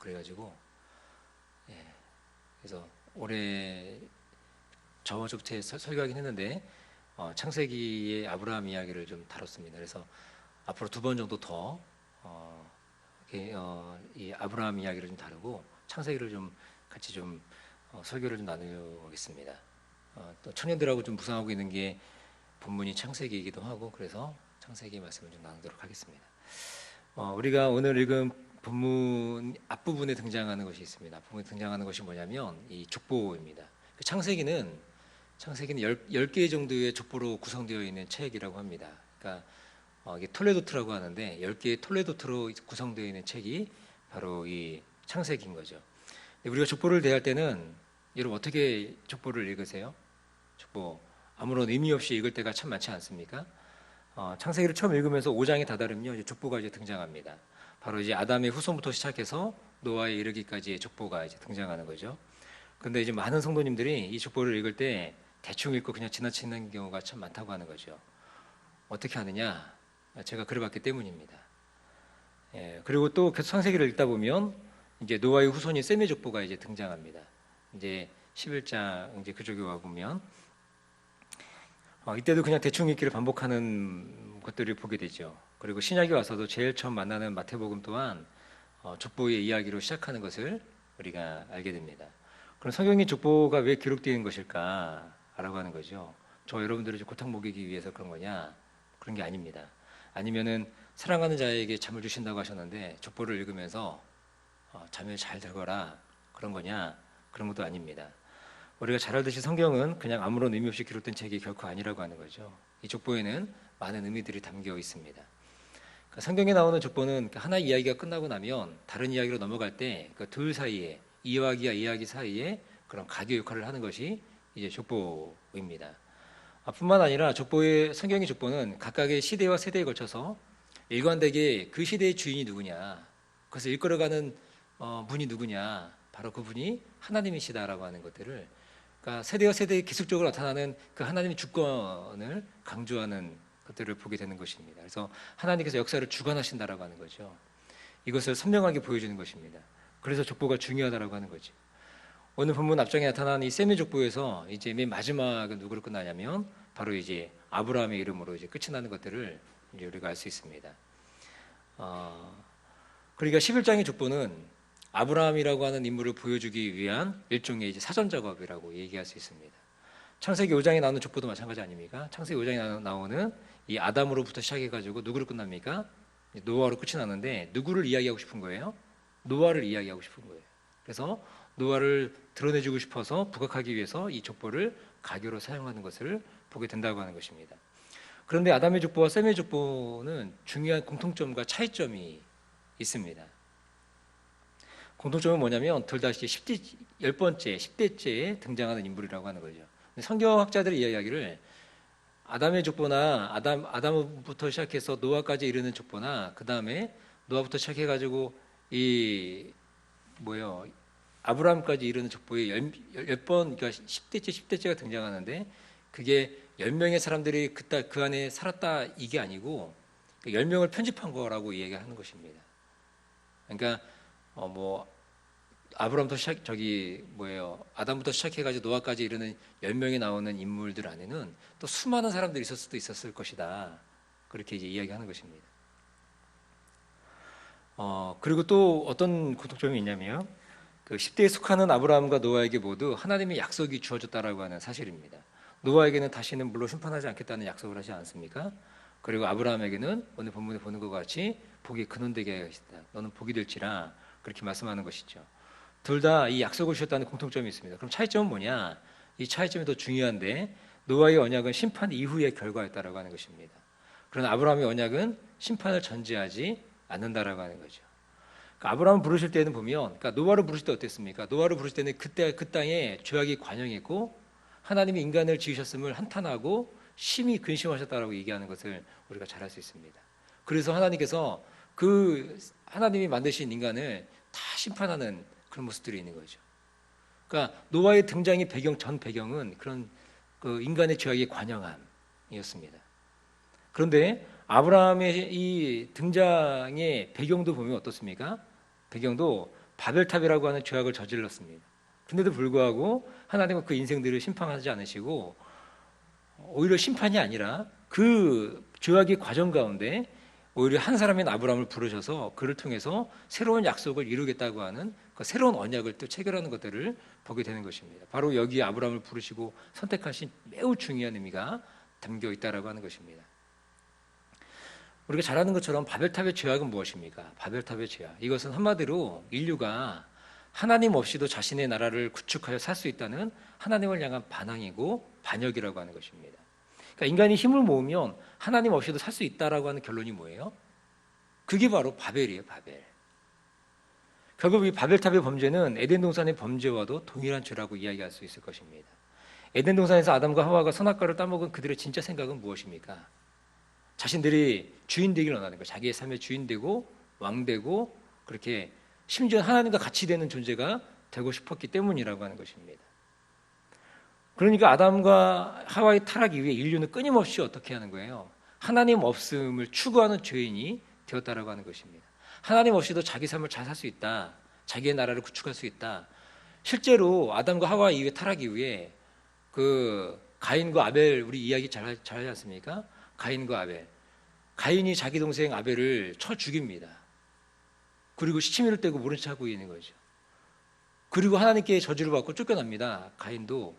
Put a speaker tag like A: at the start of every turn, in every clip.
A: 그래가지고 예, 그래서 올해 저번주부터 설교하긴 했는데 창세기의 아브라함 이야기를 좀 다뤘습니다. 그래서 앞으로 2번 정도 더 이 아브라함 이야기를 좀 다루고 창세기를 좀 같이 좀 설교를 좀 나누겠습니다. 또 청년들하고 좀 묵상하고 있는 게 본문이 창세기이기도 하고 그래서 창세기 말씀을 좀 나누도록 하겠습니다. 우리가 오늘 읽은 본문 앞부분에 등장하는 것이 있습니다. 앞부분에 등장하는 것이 뭐냐면 이 족보입니다. 창세기는 10개 정도의 족보로 구성되어 있는 책이라고 합니다. 그러니까 이게 톨레도트라고 하는데 10개의 톨레도트로 구성되어 있는 책이 바로 이 창세기인 거죠. 우리가 족보를 대할 때는 여러분 어떻게 족보를 읽으세요? 족보 아무런 의미 없이 읽을 때가 참 많지 않습니까? 창세기를 처음 읽으면서 5장에 다다르면요 이제 족보가 이제 등장합니다. 바로 이제 아담의 후손부터 시작해서 노아에 이르기까지의 족보가 이제 등장하는 거죠. 근데 이제 많은 성도님들이 이 족보를 읽을 때 대충 읽고 그냥 지나치는 경우가 참 많다고 하는 거죠. 어떻게 하느냐? 제가 그래봤기 때문입니다. 예, 그리고 또 계속 창세기를 읽다 보면 이제 노아의 후손인 셈의 족보가 이제 등장합니다. 이제 11장 이제 그쪽에 와 보면 이때도 그냥 대충 읽기를 반복하는 것들을 보게 되죠. 그리고 신약에 와서도 제일 처음 만나는 마태복음 또한 족보의 이야기로 시작하는 것을 우리가 알게 됩니다. 그럼 성경의 족보가 왜 기록되는 것일까라고 하는 거죠. 저 여러분들을 고통 먹이기 위해서 그런 거냐? 그런 게 아닙니다. 아니면은 사랑하는 자에게 잠을 주신다고 하셨는데 족보를 읽으면서 잠을 잘 들거라 그런 거냐? 그런 것도 아닙니다. 우리가 잘 알듯이 성경은 그냥 아무런 의미 없이 기록된 책이 결코 아니라고 하는 거죠. 이 족보에는 많은 의미들이 담겨 있습니다. 그러니까 성경에 나오는 족보는 하나의 이야기가 끝나고 나면 다른 이야기로 넘어갈 때 그 둘 사이에 이야기와 이야기 사이에 그런 가교 역할을 하는 것이 이제 족보입니다. 뿐만 아니라 성경의 족보는 각각의 시대와 세대에 걸쳐서 일관되게 그 시대의 주인이 누구냐, 그것을 이끌어가는 분이 누구냐, 바로 그분이 하나님이시다라고 하는 것들을, 그러니까 세대와 세대에 계속적으로 나타나는 그 하나님의 주권을 강조하는 것들을 보게 되는 것입니다. 그래서 하나님께서 역사를 주관하신다라고 하는 거죠. 이것을 선명하게 보여주는 것입니다. 그래서 족보가 중요하다라고 하는 거죠. 오늘 본문 앞장에 나타난 이 셈의 족보에서 이제 맨 마지막은 누구로 끝나냐면 바로 이제 아브라함의 이름으로 이제 끝이 나는 것들을 이제 우리가 알 수 있습니다. 그러니까 11장의 족보는 아브라함이라고 하는 인물을 보여주기 위한 일종의 이제 사전 작업이라고 얘기할 수 있습니다. 창세기 5장에 나오는 족보도 마찬가지 아닙니까? 창세기 5장에 나오는 이 아담으로부터 시작해가지고 누구로 끝납니까? 노아로 끝이 나는데 누구를 이야기하고 싶은 거예요? 노아를 이야기하고 싶은 거예요. 그래서 노아를 드러내주고 싶어서 부각하기 위해서 이 족보를 가교로 사용하는 것을 보게 된다고 하는 것입니다. 그런데 아담의 족보와 셈의 족보는 중요한 공통점과 차이점이 있습니다. 공통점은 뭐냐면 둘 다 10대째에 등장하는 인물이라고 하는 거죠. 성경학자들이 이야기하기를 아담의 족보나 아담부터 시작해서 노아까지 이르는 족보나 그 다음에 노아부터 시작해가지고 아브라함까지 이르는 족보에 10번, 그러니까 10대째가 등장하는데 그게 10명의 사람들이 그 안에 살았다 이게 아니고 10명을 편집한 거라고 얘기하는 것입니다. 그러니까 아담부터 시작해가지고 노아까지 이르는 10명이 나오는 인물들 안에는 또 수많은 사람들이 있을 수도 있었을 것이다. 그렇게 이제 이야기하는 것입니다. 그리고 또 어떤 공통점이 있냐면 그 10대에 속하는 아브라함과 노아에게 모두 하나님의 약속이 주어졌다라고 하는 사실입니다. 노아에게는 다시는 물로 심판하지 않겠다는 약속을 하지 않습니까? 그리고 아브라함에게는 오늘 본문에 보는 것 같이 복이 근원되게 하겠다. 너는 복이 될지라 그렇게 말씀하는 것이죠. 둘 다 이 약속을 주셨다는 공통점이 있습니다. 그럼 차이점은 뭐냐? 이 차이점이 더 중요한데 노아의 언약은 심판 이후의 결과였다라고 하는 것입니다. 그러나 아브라함의 언약은 심판을 전제하지 않는다라고 하는 거죠. 그러니까 아브라함을 부르실 때는 보면, 그러니까 노아를 부르실 때 어땠습니까? 노아를 부르실 때는 그때 그 땅에 죄악이 관영했고 하나님이 인간을 지으셨음을 한탄하고 심히 근심하셨다라고 얘기하는 것을 우리가 잘 알 수 있습니다. 그래서 하나님께서 그 하나님이 만드신 인간을 다 심판하는 그런 모습들이 있는 거죠. 그러니까 노아의 등장의 전 배경은 그런 그 인간의 죄악의 관영함이었습니다. 그런데 아브라함의 이 등장의 배경도 보면 어떻습니까? 배경도 바벨탑이라고 하는 죄악을 저질렀습니다. 근데도 불구하고 하나님은 그 인생들을 심판하지 않으시고 오히려 심판이 아니라 그 죄악의 과정 가운데 오히려 한 사람인 아브라함을 부르셔서 그를 통해서 새로운 약속을 이루겠다고 하는 그 새로운 언약을 또 체결하는 것들을 보게 되는 것입니다. 바로 여기 아브라함을 부르시고 선택하신 매우 중요한 의미가 담겨 있다라고 하는 것입니다. 우리가 잘 아는 것처럼 바벨탑의 죄악은 무엇입니까? 바벨탑의 죄악. 이것은 한마디로 인류가 하나님 없이도 자신의 나라를 구축하여 살 수 있다는 하나님을 향한 반항이고 반역이라고 하는 것입니다. 그러니까 인간이 힘을 모으면 하나님 없이도 살 수 있다라고 하는 결론이 뭐예요? 그게 바로 바벨이에요, 바벨. 결국 이 바벨탑의 범죄는 에덴 동산의 범죄와도 동일한 죄라고 이야기할 수 있을 것입니다. 에덴 동산에서 아담과 하와가 선악과를 따먹은 그들의 진짜 생각은 무엇입니까? 자신들이 주인 되기를 원하는 거예요. 자기의 삶의 주인 되고 왕 되고 그렇게 심지어 하나님과 같이 되는 존재가 되고 싶었기 때문이라고 하는 것입니다. 그러니까 아담과 하와의 타락 이후에 인류는 끊임없이 어떻게 하는 거예요? 하나님 없음을 추구하는 죄인이 되었다라고 하는 것입니다. 하나님 없이도 자기 삶을 잘 살 수 있다. 자기의 나라를 구축할 수 있다. 실제로 아담과 하와 이후에 타락 이후에 그 가인과 아벨 우리 이야기 잘 하지 않습니까? 가인과 아벨. 가인이 자기 동생 아벨을 쳐 죽입니다. 그리고 시치미를 떼고 모른 척하고 있는 거죠. 그리고 하나님께 저주를 받고 쫓겨납니다. 가인도.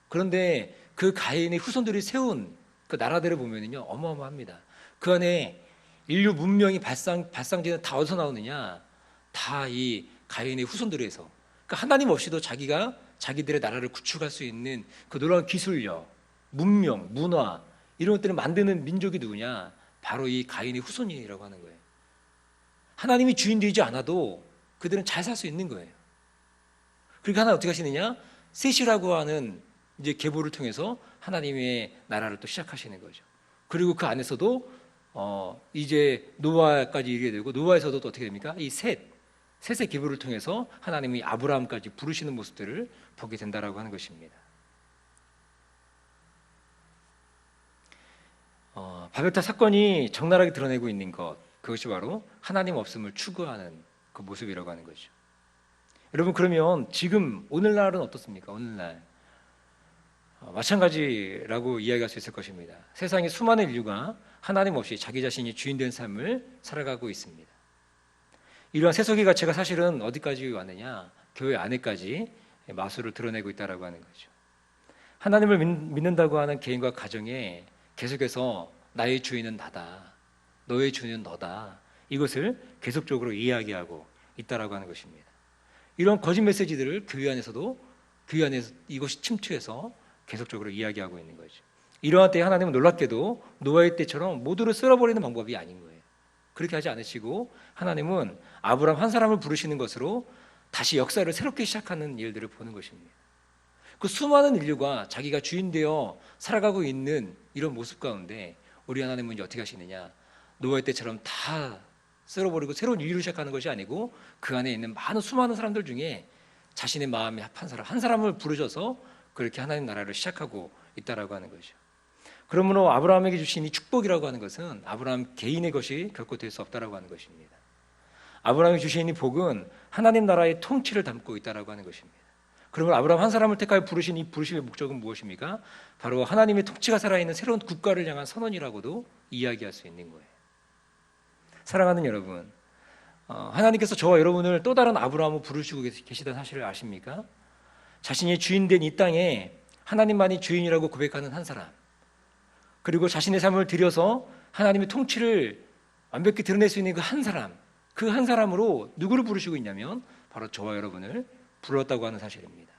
A: 그런데 그 가인의 후손들이 세운 그 나라들을 보면은요 어마어마합니다. 그 안에 인류 문명이 발상지는 다 어디서 나오느냐? 다 이 가인의 후손들에서. 그러니까 하나님 없이도 자기가 자기들의 나라를 구축할 수 있는 그 놀라운 기술력, 문명, 문화 이런 것들을 만드는 민족이 누구냐? 바로 이 가인의 후손이라고 하는 거예요. 하나님이 주인 되지 않아도 그들은 잘 살 수 있는 거예요. 그러니까 하나님 어떻게 하시느냐? 셋이라고 하는 이제 계보를 통해서 하나님의 나라를 또 시작하시는 거죠. 그리고 그 안에서도 이제 노아까지 이르게 되고 노아에서도 또 어떻게 됩니까? 이 셋의 계보를 통해서 하나님이 아브라함까지 부르시는 모습들을 보게 된다라고 하는 것입니다. 바벨탑 사건이 적나라하게 드러내고 있는 것, 그것이 바로 하나님 없음을 추구하는 그 모습이라고 하는 거죠. 여러분 그러면 지금 오늘날은 어떻습니까? 오늘날 마찬가지라고 이야기할 수 있을 것입니다. 세상에 수많은 인류가 하나님 없이 자기 자신이 주인된 삶을 살아가고 있습니다. 이러한 세속의 가치가 사실은 어디까지 왔느냐? 교회 안에까지 마술을 드러내고 있다라고 하는 거죠. 하나님을 믿는다고 하는 개인과 가정에 계속해서 나의 주인은 나다, 너의 주인은 너다, 이것을 계속적으로 이야기하고 있다라고 하는 것입니다. 이런 거짓 메시지들을 교회 안에서 이것이 침투해서 계속적으로 이야기하고 있는 거죠. 이러한 때에 하나님은 놀랍게도 노아의 때처럼 모두를 쓸어버리는 방법이 아닌 거예요. 그렇게 하지 않으시고 하나님은 아브라함 한 사람을 부르시는 것으로 다시 역사를 새롭게 시작하는 일들을 보는 것입니다. 그 수많은 인류가 자기가 주인 되어 살아가고 있는 이런 모습 가운데 우리 하나님은 어떻게 하시느냐? 노아의 때처럼 다 쓸어버리고 새로운 인류를 시작하는 것이 아니고 그 안에 있는 많은 수많은 사람들 중에 자신의 마음에 합한 한 사람을 부르셔서 그렇게 하나님 나라를 시작하고 있다라고 하는 거죠. 그러므로 아브라함에게 주신 이 축복이라고 하는 것은 아브라함 개인의 것이 결코 될 수 없다라고 하는 것입니다. 아브라함이 주신 이 복은 하나님 나라의 통치를 담고 있다라고 하는 것입니다. 그러면 아브라함 한 사람을 택하여 부르신 이 부르심의 목적은 무엇입니까? 바로 하나님의 통치가 살아있는 새로운 국가를 향한 선언이라고도 이야기할 수 있는 거예요. 사랑하는 여러분, 하나님께서 저와 여러분을 또 다른 아브라함으로 부르시고 계시다는 사실을 아십니까? 자신이 주인된 이 땅에 하나님만이 주인이라고 고백하는 한 사람, 그리고 자신의 삶을 들여서 하나님의 통치를 완벽히 드러낼 수 있는 그 한 사람, 그 한 사람으로 누구를 부르시고 있냐면 바로 저와 여러분을 불렀다고 하는 사실입니다.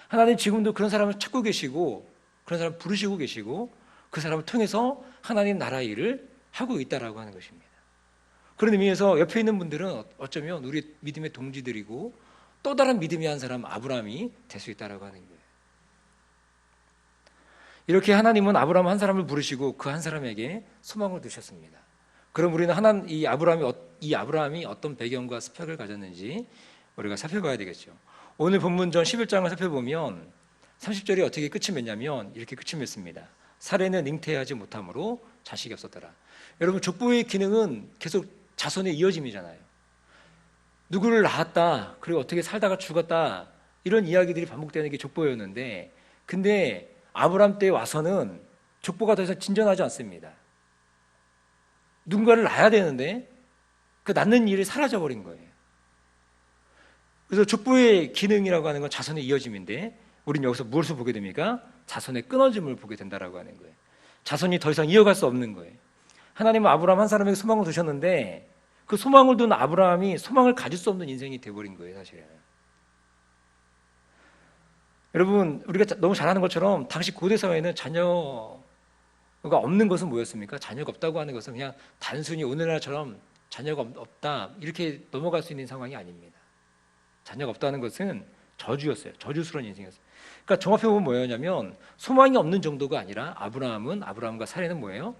A: 하나님 지금도 그런 사람을 찾고 계시고 그런 사람을 부르시고 계시고 그 사람을 통해서 하나님 나라의 일을 하고 있다라고 하는 것입니다. 그런 의미에서 옆에 있는 분들은 어쩌면 우리 믿음의 동지들이고 또 다른 믿음의 한 사람 아브라함이 될 수 있다라고 하는 거예요. 이렇게 하나님은 아브라함 한 사람을 부르시고 그 한 사람에게 소망을 두셨습니다. 그럼 우리는 이 아브라함이 어떤 배경과 스펙을 가졌는지 우리가 살펴봐야 되겠죠. 오늘 본문 전 11장을 살펴보면 30절이 어떻게 끝이 맺냐면 이렇게 끝이 맺습니다. 사례는 잉태하지 못함으로 자식이 없었더라. 여러분 족보의 기능은 계속 자손의 이어짐이잖아요. 누구를 낳았다, 그리고 어떻게 살다가 죽었다, 이런 이야기들이 반복되는 게 족보였는데, 근데 아브라함 때 와서는 족보가 더 이상 진전하지 않습니다. 누군가를 낳아야 되는데 그 낳는 일이 사라져버린 거예요. 그래서 족보의 기능이라고 하는 건 자손의 이어짐인데, 우리는 여기서 무엇을 보게 됩니까? 자손의 끊어짐을 보게 된다라고 하는 거예요. 자손이 더 이상 이어갈 수 없는 거예요. 하나님은 아브라함 한 사람에게 소망을 두셨는데, 그 소망을 둔 아브라함이 소망을 가질 수 없는 인생이 돼버린 거예요, 사실은. 여러분, 우리가 너무 잘 아는 것처럼 당시 고대 사회는 자녀가 없는 것은 뭐였습니까? 자녀가 없다고 하는 것은 그냥 단순히 오늘날처럼 자녀가 없다 이렇게 넘어갈 수 있는 상황이 아닙니다. 자녀가 없다는 것은 저주였어요. 저주스러운 인생이었어요. 그러니까 종합해보면 뭐였냐면, 소망이 없는 정도가 아니라 아브라함과 사례는 뭐예요?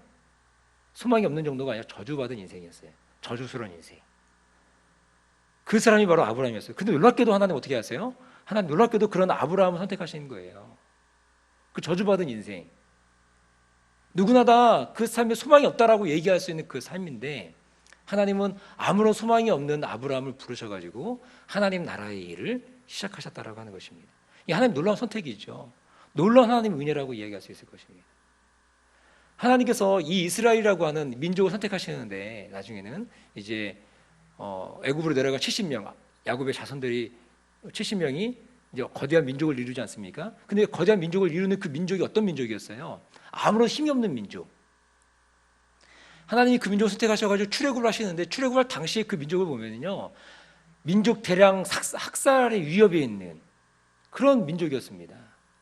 A: 소망이 없는 정도가 아니라 저주받은 인생이었어요. 저주스러운 인생. 그 사람이 바로 아브라함이었어요. 근데 놀랍게도 하나님 어떻게 하세요? 하나님 놀랍게도 그런 아브라함을 선택하시는 거예요. 그 저주받은 인생. 누구나 다 그 삶에 소망이 없다라고 얘기할 수 있는 그 삶인데, 하나님은 아무런 소망이 없는 아브라함을 부르셔가지고 하나님 나라의 일을 시작하셨다라고 하는 것입니다. 이 하나님 놀라운 선택이죠. 놀라운 하나님 은혜라고 이야기할 수 있을 것입니다. 하나님께서 이 이스라엘이라고 하는 민족을 선택하시는데, 나중에는 이제 애굽으로 내려가 70명, 야곱의 자손들이 70명이 이제 거대한 민족을 이루지 않습니까? 근데 거대한 민족을 이루는 그 민족이 어떤 민족이었어요? 아무런 힘이 없는 민족. 하나님이 그 민족을 선택하셔가지고 출애굽을 하시는데, 출애굽할 당시에 그 민족을 보면요, 민족 대량 학살의 위협에 있는 그런 민족이었습니다.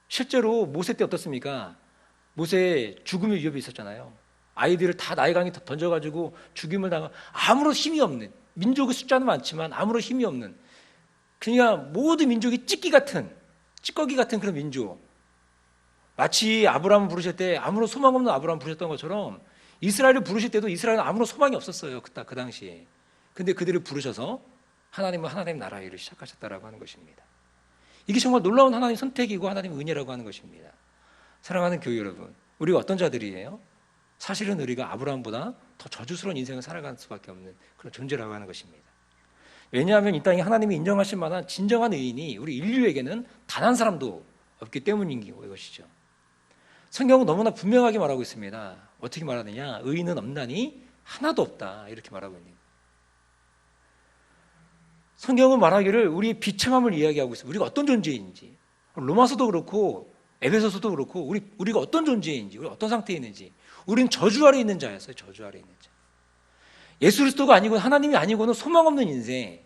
A: 실제로 모세 때 어떻습니까? 모세 죽음의 위협이 있었잖아요. 아이들을 다 나일강에 던져가지고 죽임을 당한, 아무런 힘이 없는, 민족의 숫자는 많지만 아무런 힘이 없는, 그냥 모든 민족이 찌꺼기 같은 그런 민족. 마치 아브라함을 부르실 때 아무런 소망 없는 아브라함을 부르셨던 것처럼, 이스라엘을 부르실 때도 이스라엘은 아무런 소망이 없었어요, 그 당시에. 근데 그들을 부르셔서 하나님은 하나님 나라의 일을 시작하셨다라고 하는 것입니다. 이게 정말 놀라운 하나님 선택이고 하나님 은혜라고 하는 것입니다. 사랑하는 교회 여러분, 우리가 어떤 자들이에요? 사실은 우리가 아브라함보다 더 저주스러운 인생을 살아갈 수밖에 없는 그런 존재라고 하는 것입니다. 왜냐하면 이 땅에 하나님이 인정하실 만한 진정한 의인이 우리 인류에게는 단 한 사람도 없기 때문인 것이죠. 성경은 너무나 분명하게 말하고 있습니다. 어떻게 말하느냐? 의인은 없나니 하나도 없다, 이렇게 말하고 있는 거예요. 성경은 말하기를 우리의 비참함을 이야기하고 있어요. 우리가 어떤 존재인지. 로마서도 그렇고 에베소서도 그렇고 우리가 어떤 존재인지, 우리가 어떤 상태에 있는지. 우리는 저주 아래 있는 자였어요. 저주 아래 있는 자. 예수 그리스도가 아니고 하나님이 아니고는 소망 없는 인생,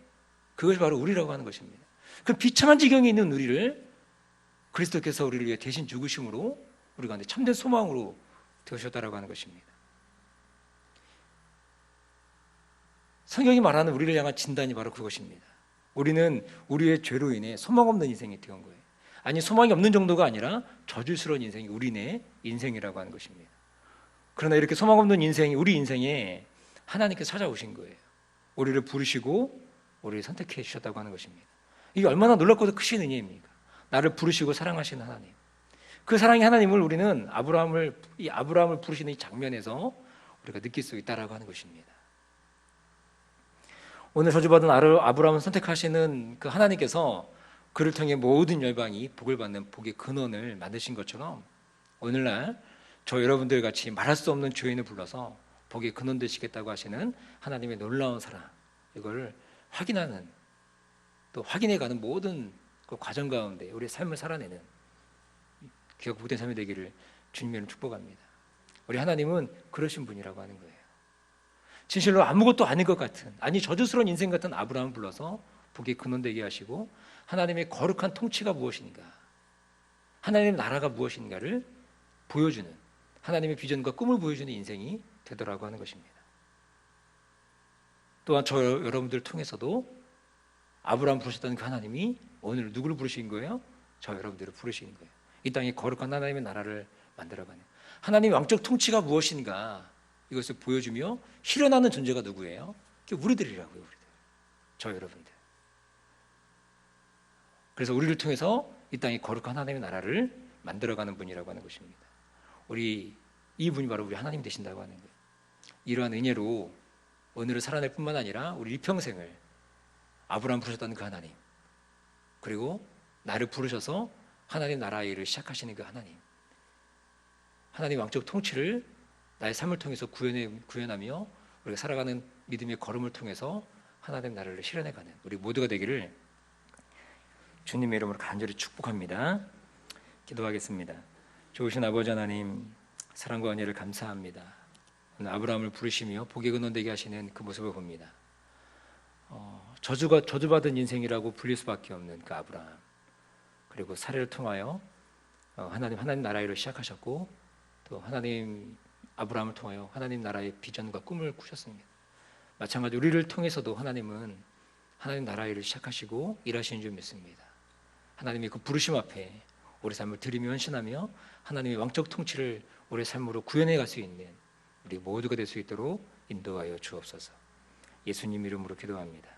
A: 그것이 바로 우리라고 하는 것입니다. 그 비참한 지경에 있는 우리를 그리스도께서 우리를 위해 대신 죽으심으로 우리 가운데 참된 소망으로 되셨다라고 하는 것입니다. 성경이 말하는 우리를 향한 진단이 바로 그것입니다. 우리는 우리의 죄로 인해 소망 없는 인생이 되온 거예요. 아니, 소망이 없는 정도가 아니라 저주스러운 인생이 우리네 인생이라고 하는 것입니다. 그러나 이렇게 소망 없는 인생이 우리 인생에 하나님께서 찾아오신 거예요. 우리를 부르시고 우리를 선택해 주셨다고 하는 것입니다. 이게 얼마나 놀랍고도 크신 은혜입니까? 나를 부르시고 사랑하시는 하나님. 그 사랑의 하나님을 우리는 아브라함을 부르시는 이 장면에서 우리가 느낄 수 있다라고 하는 것입니다. 오늘 저주받은 아브라함을 선택하시는 그 하나님께서 그를 통해 모든 열방이 복을 받는 복의 근원을 만드신 것처럼, 오늘날 저 여러분들 같이 말할 수 없는 죄인을 불러서 복의 근원 되시겠다고 하시는 하나님의 놀라운 사랑, 이걸 확인하는, 또 확인해가는 모든 그 과정 가운데 우리의 삶을 살아내는 귀하고 복된 삶이 되기를 주님의 축복합니다. 우리 하나님은 그러신 분이라고 하는 거예요. 진실로 아무것도 아닌 것 같은, 아니 저주스러운 인생 같은 아브라함을 불러서 복의 근원 되게 하시고, 하나님의 거룩한 통치가 무엇인가, 하나님의 나라가 무엇인가를 보여주는, 하나님의 비전과 꿈을 보여주는 인생이 되더라고 하는 것입니다. 또한 저 여러분들 통해서도 아브라함 부르셨던 그 하나님이 오늘 누구를 부르신 거예요? 저 여러분들을 부르시는 거예요. 이 땅에 거룩한 하나님의 나라를 만들어가는, 하나님의 왕적 통치가 무엇인가, 이것을 보여주며 실현하는 존재가 누구예요? 그게 우리들이라고요. 우리들. 저 여러분들. 그래서 우리를 통해서 이 땅에 거룩한 하나님의 나라를 만들어가는 분이라고 하는 것입니다. 이 분이 바로 우리 하나님 되신다고 하는 거예요. 이러한 은혜로 오늘을 살아낼 뿐만 아니라 우리 일평생을 아브라함 부르셨던 그 하나님, 그리고 나를 부르셔서 하나님 나라 일을 시작하시는 그 하나님, 하나님 왕적 통치를 나의 삶을 통해서 구현하며 우리가 살아가는 믿음의 걸음을 통해서 하나님 나라를 실현해가는 우리 모두가 되기를 주님의 이름으로 간절히 축복합니다. 기도하겠습니다. 좋으신 아버지 하나님, 사랑과 은혜를 감사합니다. 오늘 아브라함을 부르시며 복의 근원 되게 하시는 그 모습을 봅니다. 저주받은 인생이라고 불릴 수밖에 없는 그 아브라함, 그리고 사례를 통하여 하나님 나라를 시작하셨고, 또 하나님 아브라함을 통하여 하나님 나라의 비전과 꿈을 꾸셨습니다. 마찬가지로 우리를 통해서도 하나님은 하나님 나라 일을 시작하시고 일하시는 줄 믿습니다. 하나님의 그 부르심 앞에 우리 삶을 드리며 헌신하며 하나님의 왕적 통치를 우리의 삶으로 구현해 갈 수 있는 우리 모두가 될 수 있도록 인도하여 주옵소서. 예수님 이름으로 기도합니다.